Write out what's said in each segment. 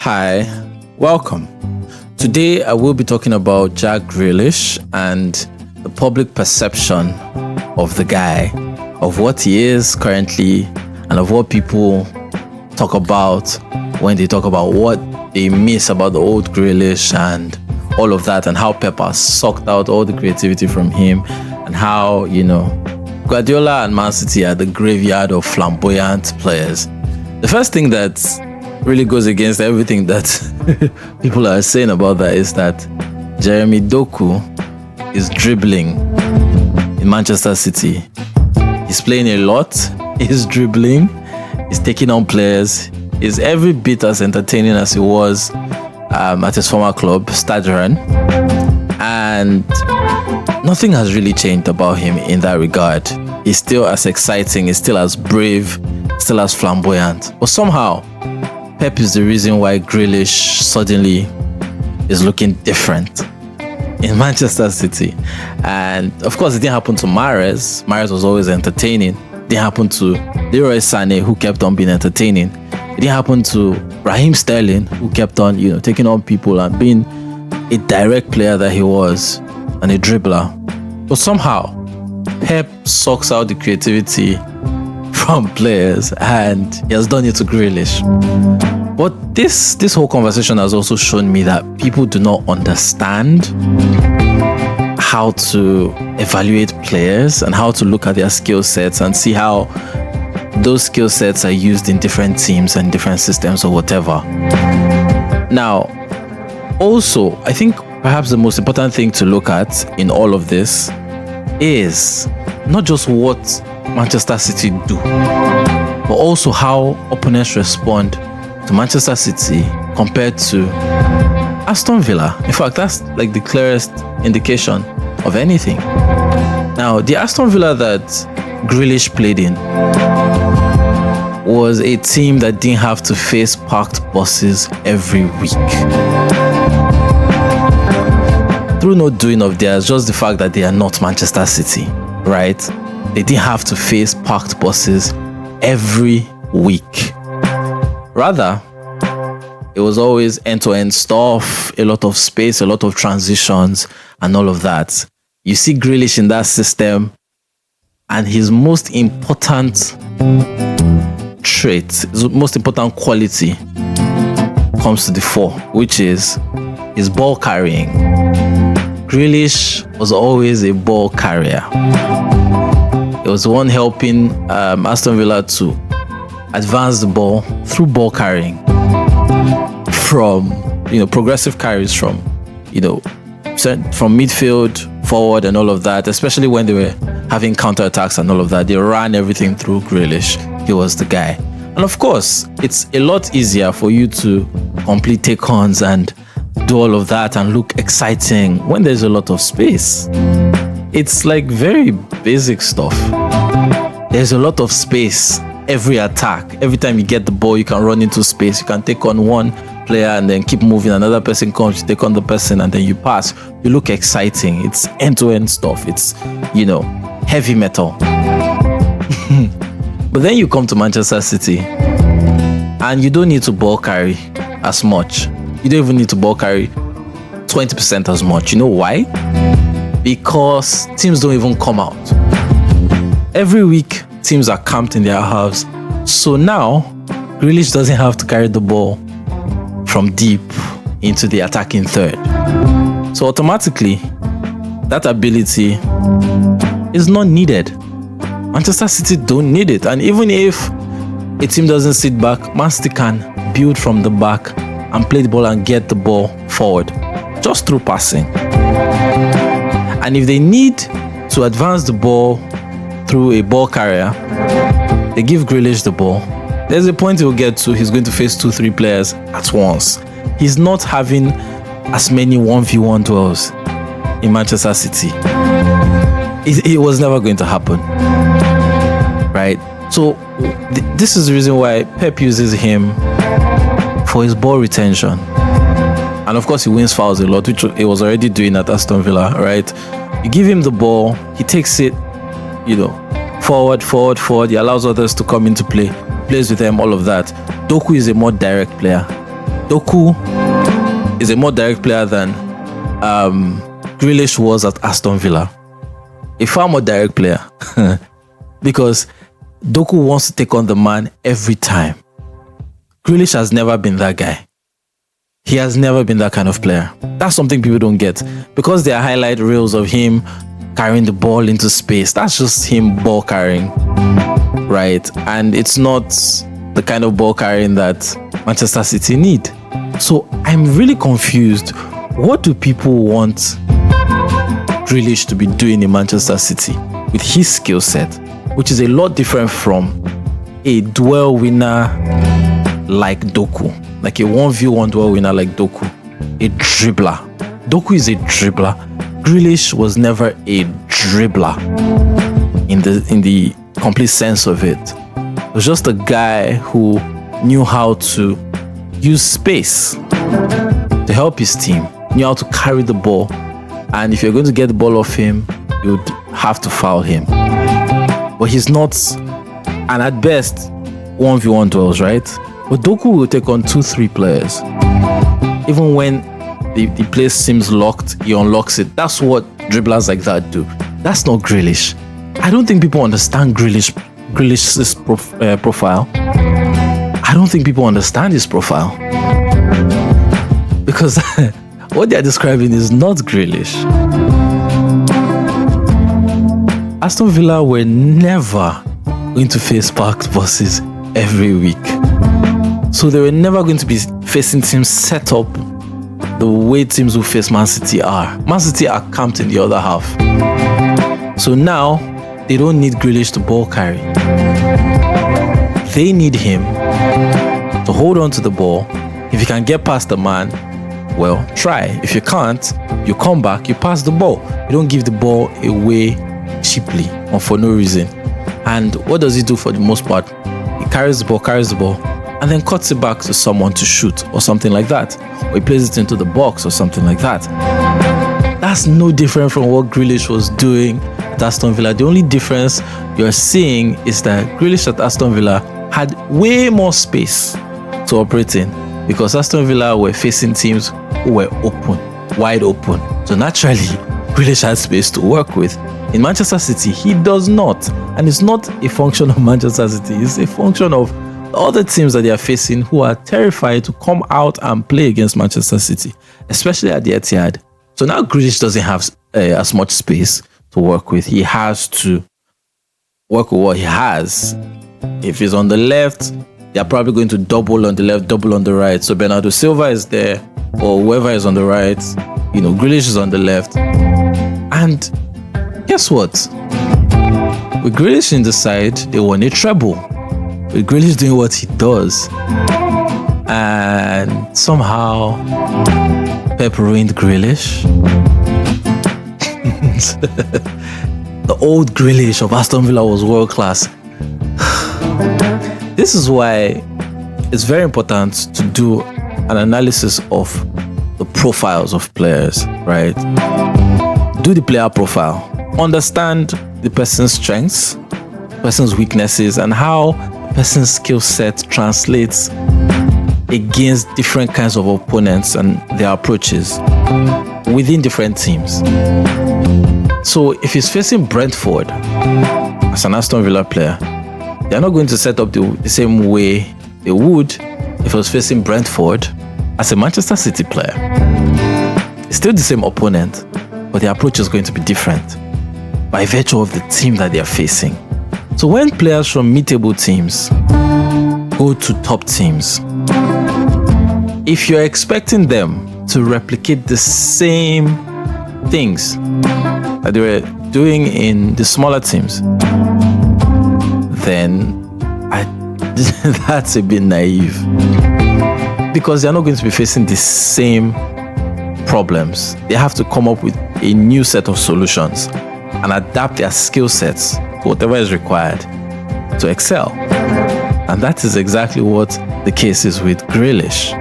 Hi, welcome. Today I will be talking about Jack Grealish and the public perception of the guy, of what he is currently, and of what people talk about when they talk about what they miss about the old Grealish and all of that, and how Pep has sucked out all the creativity from him, and how, Guardiola and Man City are the graveyard of flamboyant players. The first thing that really goes against everything that people are saying about that is that Jeremy Doku is dribbling in Manchester City. He's playing a lot, he's dribbling, he's taking on players, he's every bit as entertaining as he was at his former club, Cerebróne, and nothing has really changed about him in that regard. He's still as exciting, he's still as brave, still as flamboyant, but somehow Pep is the reason why Grealish suddenly is looking different in Manchester City. And of course, it didn't happen to Mahrez. Mahrez was always entertaining. It didn't happen to Leroy Sané, who kept on being entertaining. It didn't happen to Raheem Sterling, who kept on, taking on people and being a direct player that he was and a dribbler. But somehow, Pep sucks out the creativity from players, and he has done it to Grealish. But this whole conversation has also shown me that people do not understand how to evaluate players and how to look at their skill sets and see how those skill sets are used in different teams and different systems or whatever. Now, also, I think perhaps the most important thing to look at in all of this is not just what Manchester City do, but also how opponents respond to Manchester City compared to Aston Villa. In fact, that's like the clearest indication of anything. Now, the Aston Villa that Grealish played in was a team that didn't have to face parked buses every week. Through no doing of theirs, just the fact that they are not Manchester City, right? They didn't have to face parked buses every week. Rather, it was always end-to-end stuff, a lot of space, a lot of transitions, and all of that. You see Grealish in that system, and his most important trait, his most important quality comes to the fore, which is his ball carrying. Grealish was always a ball carrier. He was the one helping Aston Villa to advance the ball through ball carrying, from progressive carries from midfield forward and all of that, especially when they were having counterattacks and all of that. They ran everything through Grealish. He was the guy. And of course, it's a lot easier for you to complete take-ons and do all of that and look exciting when there's a lot of space. It's like very basic stuff. There's a lot of space every attack. Every time you get the ball, you can run into space. You can take on one player and then keep moving. Another person comes, you take on the person, and then you pass. You look exciting. It's end-to-end stuff. It's, heavy metal. But then you come to Manchester City and you don't need to ball carry as much. You don't even need to ball carry 20% as much. You know why? Because teams don't even come out. Every week, teams are camped in their halves. So now, Grealish doesn't have to carry the ball from deep into the attacking third. So automatically, that ability is not needed. Manchester City don't need it. And even if a team doesn't sit back, Man City can build from the back and play the ball and get the ball forward just through passing. And if they need to advance the ball through a ball carrier, they give Grealish the ball. There's a point he'll get to, he's going to face 2-3 players at once. He's not having as many 1v1 duels in Manchester City. It was never going to happen, right? So this is the reason why Pep uses him for his ball retention. And of course, he wins fouls a lot, which he was already doing at Aston Villa, right? You give him the ball, he takes it, forward. He allows others to come into play, plays with them, all of that. Doku is a more direct player. Doku is a more direct player than Grealish was at Aston Villa. A far more direct player. Because Doku wants to take on the man every time. Grealish has never been that guy. He has never been that kind of player. That's something people don't get. Because there are highlight reels of him carrying the ball into space. That's just him ball carrying. Right? And it's not the kind of ball carrying that Manchester City need. So I'm really confused. What do people want Grealish to be doing in Manchester City with his skill set, which is a lot different from a duel winner like Doku, like a 1v1 duel winner like Doku, a dribbler. Doku is a dribbler. Grealish was never a dribbler in the complete sense of it. It was just a guy who knew how to use space to help his team, knew how to carry the ball, and if you're going to get the ball off him, you'd have to foul him. But he's not, and at best, 1v1 duels, right? But Doku will take on 2-3 players. Even when the place seems locked, he unlocks it. That's what dribblers like that do. That's not Grealish. I don't think people understand Grealish's profile. I don't think people understand his profile. Because what they're describing is not Grealish. Aston Villa were never going to face parked buses every week. So they were never going to be facing teams set up the way teams who face Man City are. Man City are camped in the other half. So now, they don't need Grealish to ball carry. They need him to hold on to the ball. If you can get past the man, well, try. If you can't, you come back, you pass the ball. You don't give the ball away cheaply or for no reason. And what does he do for the most part? He carries the ball, and then cuts it back to someone to shoot or something like that. Or he plays it into the box or something like that. That's no different from what Grealish was doing at Aston Villa. The only difference you're seeing is that Grealish at Aston Villa had way more space to operate in, because Aston Villa were facing teams who were open, wide open. So naturally, Grealish had space to work with. In Manchester City, he does not. And it's not a function of Manchester City. It's a function of other teams that they are facing who are terrified to come out and play against Manchester City, especially at the Etihad. So now Grealish doesn't have as much space to work with. He has to work with what he has. If he's on the left, they're probably going to double on the left, double on the right. So Bernardo Silva is there, or whoever is on the right. Grealish is on the left. And guess what? With Grealish in the side, they won a treble. With Grealish doing what he does. And somehow, Pep ruined Grealish. The old Grealish of Aston Villa was world class. This is why it's very important to do an analysis of the profiles of players, right? Do the player profile. Understand the person's strengths, person's weaknesses, and how the person's skill set translates against different kinds of opponents and their approaches within different teams. So if he's facing Brentford as an Aston Villa player, they're not going to set up the same way they would if he was facing Brentford as a Manchester City player. It's still the same opponent, but the approach is going to be different by virtue of the team that they are facing. So when players from mid-table teams go to top teams, if you're expecting them to replicate the same things that they were doing in the smaller teams, then that's a bit naive, because they're not going to be facing the same problems. They have to come up with a new set of solutions and adapt their skill sets to whatever is required to excel. And that is exactly what the case is with Grealish.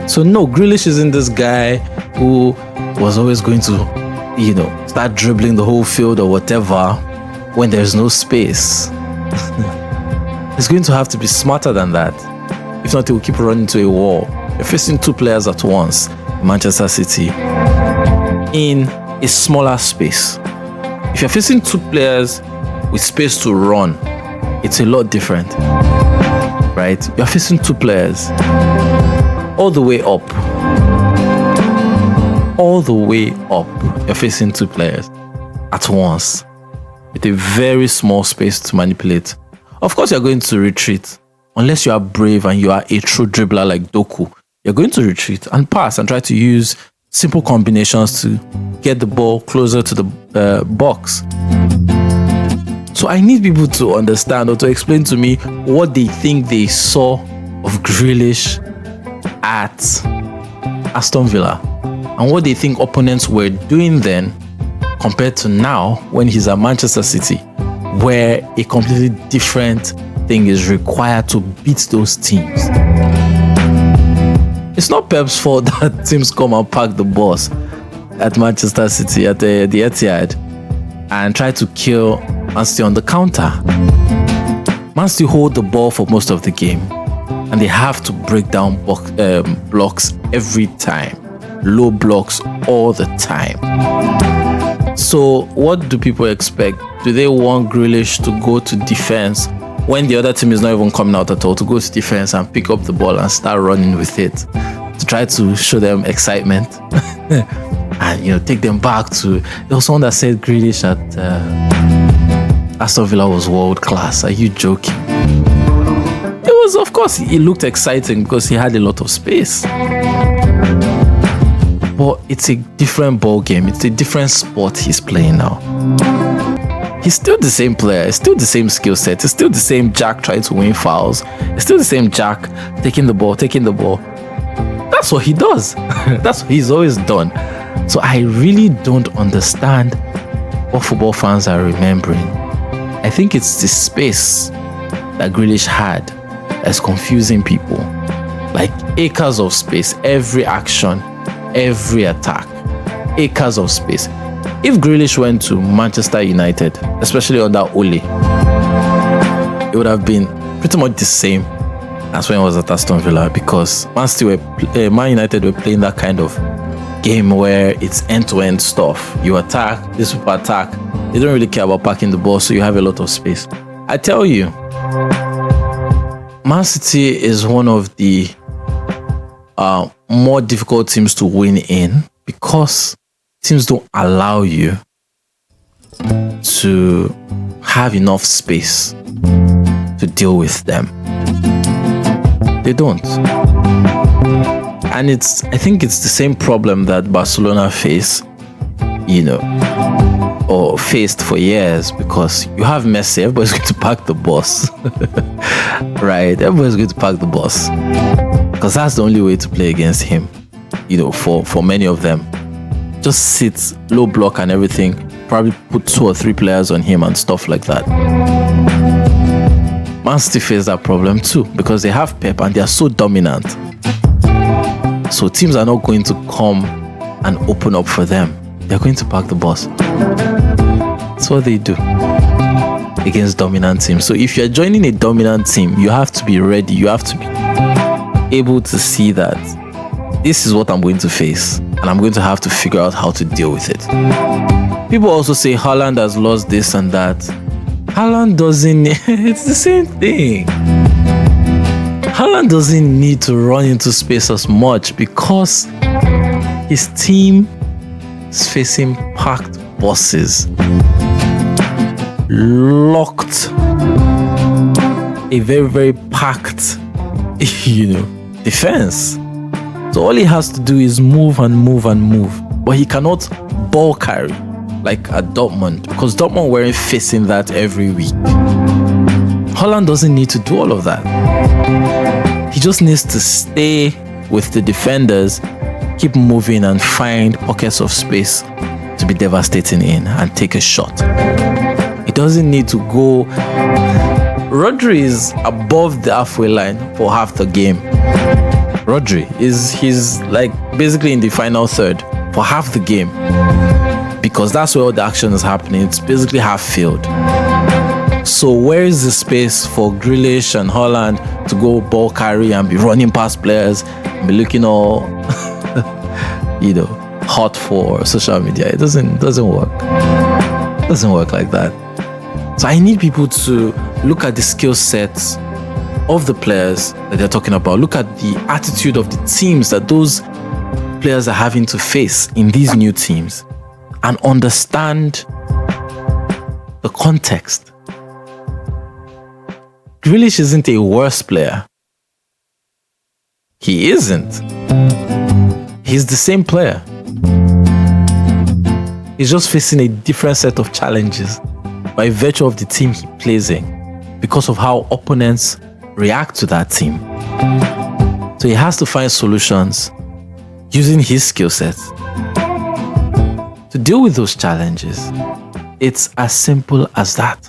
So no, Grealish isn't this guy who was always going to, start dribbling the whole field or whatever when there's no space. He's going to have to be smarter than that. If not, he will keep running into a wall You're facing two players at once in Manchester City in a smaller space. If you're facing two players with space to run, it's a lot different, right? You're facing two players all the way up. All the way up, you're facing two players at once with a very small space to manipulate. Of course, you're going to retreat. Unless you are brave and you are a true dribbler like Doku, you're going to retreat and pass and try to use simple combinations to get the ball closer to the box. So I need people to understand or to explain to me what they think they saw of Grealish at Aston Villa and what they think opponents were doing then compared to now when he's at Manchester City, where a completely different thing is required to beat those teams. It's not Pep's fault that teams come and pack the bus at Manchester City at the Etihad and try to kill Man City on the counter. Man City hold the ball for most of the game and they have to break down blocks every time. Low blocks all the time. So what do people expect? Do they want Grealish to go to defense when the other team is not even coming out at all, to go to defense and pick up the ball and start running with it to try to show them excitement and take them back to... There was someone that said Grealish at Aston Villa was world class. Are you joking? It was, of course, it looked exciting because he had a lot of space. But it's a different ball game. It's a different sport he's playing now. He's still the same player. It's still the same skill set. It's still the same Jack trying to win fouls. It's still the same Jack taking the ball. That's what he does. That's what he's always done. So I really don't understand what football fans are remembering. I think it's the space that Grealish had that's confusing people. Like acres of space, every action, every attack, acres of space. If Grealish went to Manchester United, especially under Ole, it would have been pretty much the same as when he was at Aston Villa, because Man United were playing that kind of game where it's end-to-end stuff. You attack, this people attack. They don't really care about packing the ball, so you have a lot of space. I tell you, Man City is one of the more difficult teams to win in because teams don't allow you to have enough space to deal with them. They don't. And I think it's the same problem that Barcelona face, or faced for years, because you have Messi, everybody's going to pack the bus. Right? Everybody's going to pack the bus. Because that's the only way to play against him, for many of them. Just sit, low block and everything, probably put 2 or 3 players on him and stuff like that. Man City face that problem too, because they have Pep and they are so dominant. So teams are not going to come and open up for them. They're going to park the bus. That's what they do against dominant teams. So if you're joining a dominant team, you have to be ready. You have to be able to see that this is what I'm going to face, and I'm going to have to figure out how to deal with it. People also say Haaland has lost this and that. Haaland doesn't... It's the same thing. Haaland doesn't need to run into space as much because his team is facing packed buses. Locked. A very, very packed, defense. So all he has to do is move and move and move. But he cannot ball carry like at Dortmund, because Dortmund weren't facing that every week. Haaland doesn't need to do all of that. He just needs to stay with the defenders, keep moving and find pockets of space to be devastating in and take a shot. He doesn't need to go... Rodri is above the halfway line for half the game. He's like basically in the final third for half the game, because that's where all the action is happening. It's basically half field. So where is the space for Grealish and Haaland to go ball carry and be running past players be looking all, hot for social media. It doesn't work. It doesn't work like that. So I need people to look at the skill sets of the players that they're talking about. Look at the attitude of the teams that those players are having to face in these new teams and understand the context. Grealish isn't a worse player. He isn't. He's the same player. He's just facing a different set of challenges by virtue of the team he plays in, because of how opponents react to that team. So he has to find solutions using his skill sets to deal with those challenges. It's as simple as that.